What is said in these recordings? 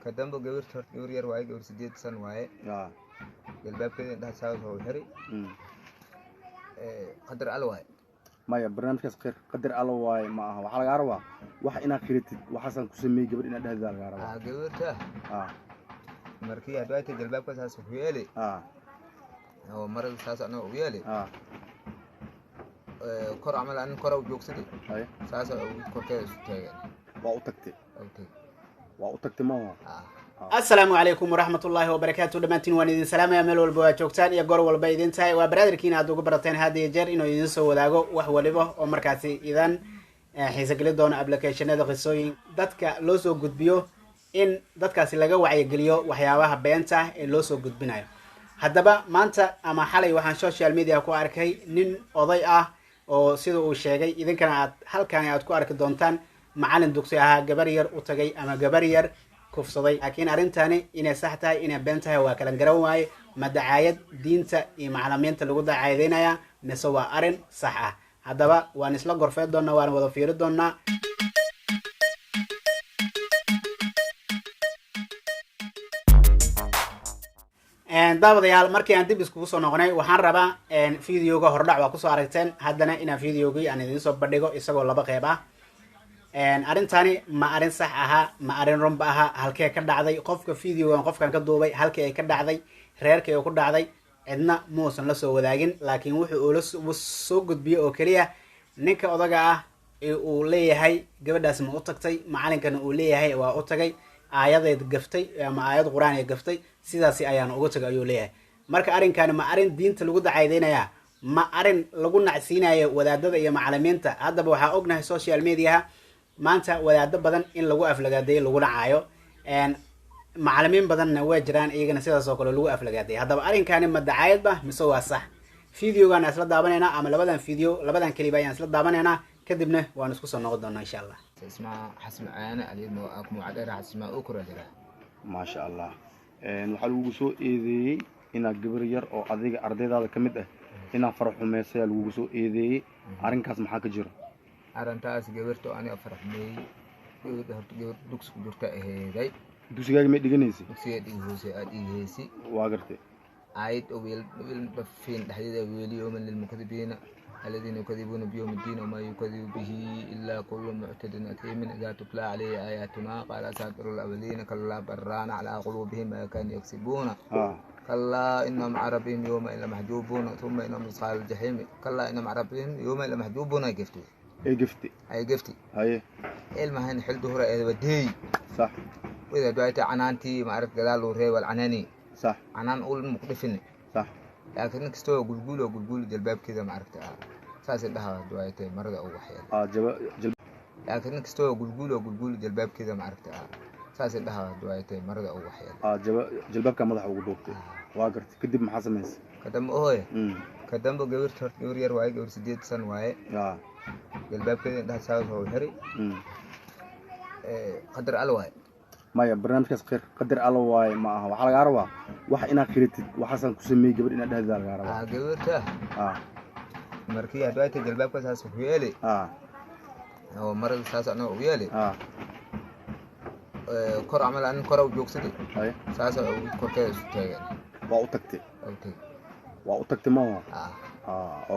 كدمبو جور ير واي جور سديد سن واي الباب كده ده ساوي هو حري قدر الواي maya barnaamijkaas qeer qadar alla waaye ma aha waxa laga rabaa wax inaad khiritid waxaasan ku sameeyay gabadh inaad dhahdaa laga rabaa gabarta markii aad waaytay jalbaabka saas u yeeli oo maral saas ana u yeeli kor amal aan kor u joogsaday saas oo korkeeda isu taagay waa u tagtay ma السلام عليكم ورحمة الله وبركاته دمانتين وان إذن سلام يا ميل والبوا جوكتان يا قور والبا إذن تاي وبرادركين هادوغو براتين هادي يجر إنو إذن سو وداغو وحواليبو ومركاتي إذن حيساقلي دون أبليكيشن هذا غسوين دادكا لوسو قدبيو إن دادكا سيلاغا وعي قليو وحياواها بيانتا إن لوسو قدبينايو هادبا مانتا أما حالي وحان سوشيال ميديا كو أركي نين وضيئة oo sida uu sheegay idinkana aad halkaan aad ku arki doontaan macallin dugsi ah gabar yar u tagay ama gabar yar kufsaday laakiin arintani inay sax tahay inay been tahay waa kala garan waaye madacaayad diinta iyo macallimiinta lagu dacaadeynaya mise waa arin sax ah hadaba waan isla gorfeed doonaa waan wada fiiri doonaa daawadayaal markii aan dib iskugu soo noqonay waxaan rabaa fiidiyoga hordhac waa kusoo aragteen haddana inaan fiidiyogii aan idiin soo bandhigo isagoo laba qeyb ah arintani ma arin sax aha ma arin runba aha halkee ka dhacday qofka fiidiyogan qofkan ka duubay halkii ay ka dhacday reerkii ay ku dhacday cidna muusan la soo wadaagin laakiin wuxuu uu soo gudbiyey oo keliya ninka odaga ah ee uu leeyahay gabadhaas ma u tagtay macallinkana uu leeyahay waa u tagay aayadeed gaftay ama aayad quraan ay gaftay sidaasi ayaan ugu tagay ayuu leeyahay marka arinkani ma arin diinta lagu dacaydeynaya ma arin lagu nacsiinayo wadaadada iyo macallimiinta haddaba waxaa ognahay social media maanta wadaado badan in lagu aflagaadeeyo lagu nacaayo macallimiin badanna waa jiraan iyagana sidaas oo kale lagu aflagaadeeyo haddaba arinkani ma dacayad ba mise waa sax fiidiyogan isla daabanayna ama labadan kaliba ayaan isla daabanayna kadibna waan isku soo noqon doonaa insha Allah اسمع حسب عيانا اليوم أكمل عدد اسمع أكره جرا ما شاء الله waxaa lagu soo eedeeyay inaad gabar yar oo adiga ardaydaada ka mid ah inaad farax xumeysay lagu soo eedeeyay arinkaas maxaa ka jira arintaas gabarto aniga farax meey gabar dugsi ku jirta aheeday dugsigaaga ma dhiganaysi dugsiga hoose aad iheesi waa gartay عايد ويل بفين حديد ويل يوم للمكذبين الذين يكذبون بيوم الدين وما يكذب به إلا كل معتد أثيم إذا تتلى عليه آياتنا قال أساطير الأولين كلا بران على قلوبهم ما كانوا يكسبون كلا إنهم عن ربهم يومئذ لمحجوبون ثم إنهم أصحاب الجحيم كلا إنهم عن ربهم يومئذ لمحجوبون أي قفتي المهن حل ظهر إذا بدي صح وإذا دعيت عنانتي ما عرفت قلال ورهي والعناني صح عنان أقول مقدفني صح لكن كستوى قلقول جلباب كذا ما عرفت ساس لها دعيتين مرة أو وحيد لكن كستوى قلقول جلباب كذا ما عرفت ساس لها دعيتين مرة أو وحيد جلباب كان مضح وقلوبتي واقرت كدب محاسن ميس كدم أوه كدم جور ير واي جور سديد سن واي جلباب كذا ده ساس هو حري قدر الواي maya barnaamijkaas qeer qadar alla waaye ma aha waxa laga rabaa wax inaad khiritid waxaasan ku sameeyay gabadh inaad dhahdaa laga rabaa gabarta markii aad waaytay jalbaabka saas u yeeli oo maral saas ana u yeeli kor amal aan kor u joogsaday saas oo korkeeda isu taagay waa u tagtay ma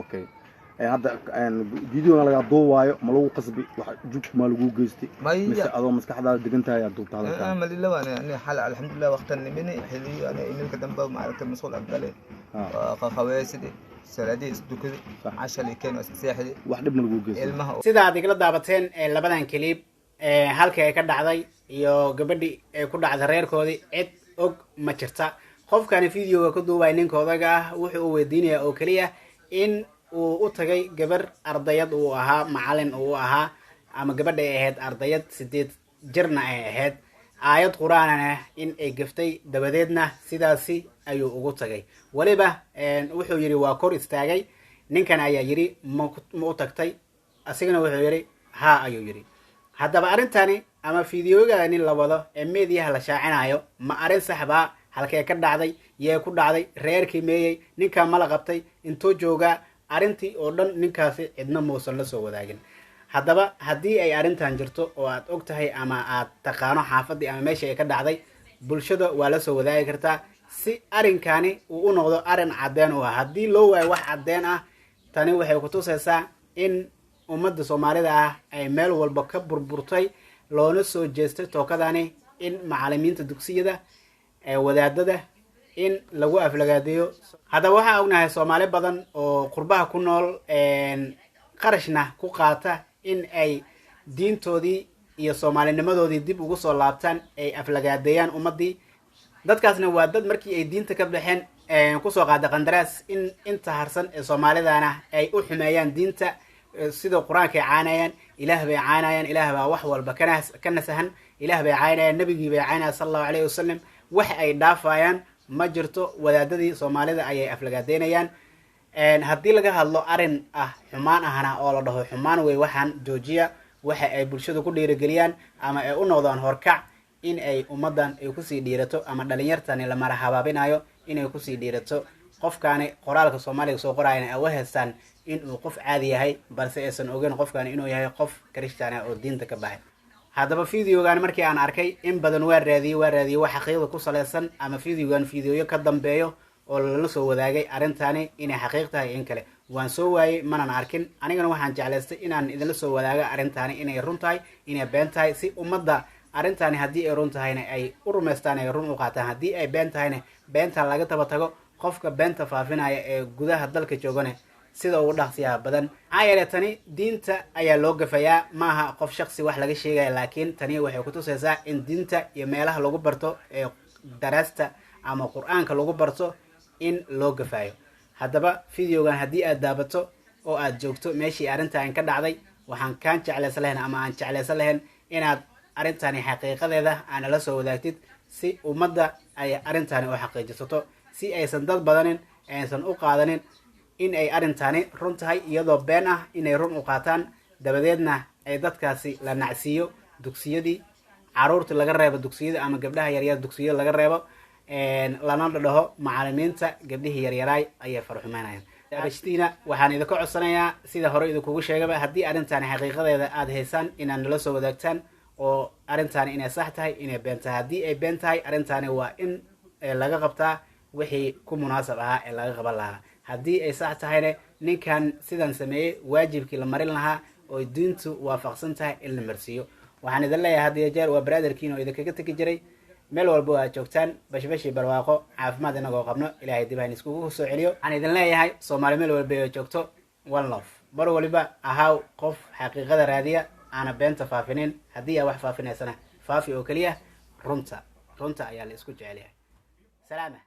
okay hadda fiidiyoga laga duubayo ma lagu qasbi wax jug ma lagu geystay mise adoo maskaxdaada degan tahay aad duubta halkan ma lilaa ana xal alxamdulillah waqtan nimini xilli ana iminka damba ma aragtay mas'uul aqbale qawaasidi salaadii isdukada cashali keen saxdi wax dhib ma lagu geystay sida aad igala daabateen labadan kaliib halka ay ka dhacday iyo gabadhii ay ku dhacday reerkoodii cid og ma jirta qofkani fiidiyoga ku duubay ninkoodaga ah wuxuu weydiinayaa oo kaliya in uu u tagay gabar ardayad uu ahaa macallin uu ahaa ama gabadha ay ahayd ardayad 8 jirna ay ahayd aayad quraanana in ay gaftay dabadeedna sidaasi ayuu ugu tagay waliba wuxuu yiri waa kor istaagay ninkan ayaa yiri ma u tagtay asigana wuxuu yiri ha ayuu yiri haddaba arintani ama fiidiyoga nin la wado ee meediyaha la shaacinayo ma arin saxba halkee ka dhacday yee ku dhacday reerkii meeyay ninka ma la qabtay intoo jooga arintii oo dhan ninkaasi cidna muusan la soo wadaagin haddaba haddii ay arintan jirto oo aad og tahay ama aad taqaano xaafadii ama meesha ay ka dhacday bulshada waa la soo wadaagi kartaa si arinkani uu u noqdo arin cadeen u ah. haddii loo waayo wax cadeen ah, tani waxay ku tusaysaa in ummadda soomaalida ah ay meel walba ka burburtay, loona soo jeestay tookadani in macallimiinta dugsiyada wadaadada in lagu aflagaadeeyo. haddaba waxaa ognahay soomaali badan oo qurbaha ku nool qarashna ku qaata in ay diintoodii iyo soomaalinimadoodii dib ugu soo laabtaan, ay aflagaadeeyaan ummadii. dadkaasna waa dad markii ay diinta ka baxeen kusoo qaada qandaraas in inta harsan ee soomaalidana ay u xumeeyaan diinta, sida qur-aanka ay caanayaan, ilaah bay caanayaan, ilaah baa wax walba ka nasahan, ilaah bay caanayaan, nabigii bay caanayaan sallallahu alayhi wasallam. wax ay dhaafayaan ma jirto, wadaadadii soomaalida ayay aflagaadeynayaan. haddii laga hadlo arin xumaan ahna oo la dhaho xumaan wey waxaan joojiya, waxa ay bulshada ku dhiirigeliyaan ama ay u noqdaan horkac in ay ummadan ay kusii dhiirato, ama dhalinyartani la mara habaabinayo inay kusii dhiirato. qofkaani qoraalka soomaaliga soo qorayana ay u haystaan inuu qof caadi yahay, balse aysan ogeyn qofkaani inuu yahay qof Christian ah oo diinta ka baxay. haddaba videogan markii aan arkay in badan waa raadiyey wax xaqiiqda ku saleysan, ama videogan videoyo ka dambeeyo oo lala soo wadaagay arintani inay xaqiiq tahay in kale waan soo waayay, manan arkin. anigana waxaan jeclaystay inaan idinla soo wadaago arintani inay run tahay, inay been tahay, si ummadda arintani haddii ay run tahayna ay u rumaystaan, ay run u qaataan. haddii ay been tahayna beenta laga taba tago. qofka beenta faafinaya ee gudaha dalka joogane sida ugu dhaqsiyaha badan. ayale tani diinta ayaa loo gafayaa, maaha qof shakhsi wax laga sheegaya, laakiin tani waxay ku tusaysaa in diinta iyo meelaha lagu barto ee daraasta ama qur-aanka lagu barto in loo gafayo. haddaba videogan haddii aad daabato oo aad joogto meeshii arrintan ka dhacday, waxaan kaan jeclaysan lahayn ama aan jeclaysan lahayn inaad arrintani xaqiiqadeeda aan la soo wadaagtid, si ummadda ay arrintani u xaqiijisato, si aysan dad badanin aysan u qaadanin in ay arrintani run tahay iyadoo been ah, inay run u qaataan, dabadeedna ay dadkaasi la nacsiiyo dugsiyadii, caruurta laga reebo dugsiyada ama gabdhaha yaryar dugsiyada laga reebo, lana dhaho macallimiinta gabdhihii yaryaraay ayay farxumeynayaan. abashtiina waxaan idinka codsanayaa sida hore idinkugu sheegaba, haddii arrintani xaqiiqadeeda aad haysaan inaad nala soo wadaagtaan, oo arrintani inay sax tahay inay been tahay. haddii ay been tahay arrintani waa in laga qabtaa wixii ku munaasab ahaa ee laga qaban lahaa. haddii ay sax tahayna ninkan sidan sameeyey waajibkii la marin lahaa oo diintu waafaqsan tahay in la marsiiyo. waxaan idin leeyahay had iyo jeer waa brotherkiin oo idinkaga tegi jiray meel walba waa joogtaan, bashbashi barwaaqo caafimaad inagoo qabno, ilaahay dib aan iskugu soo celiyo. waxaan idin leeyahay soomaali meel walba oo joogto one love, mar waliba ahaaw qof xaqiiqada raadiya, aana beenta faafinin. haddii aa wax faafinaysana faafi oo keliya runta ayaa la isku jecel yahay. salaama.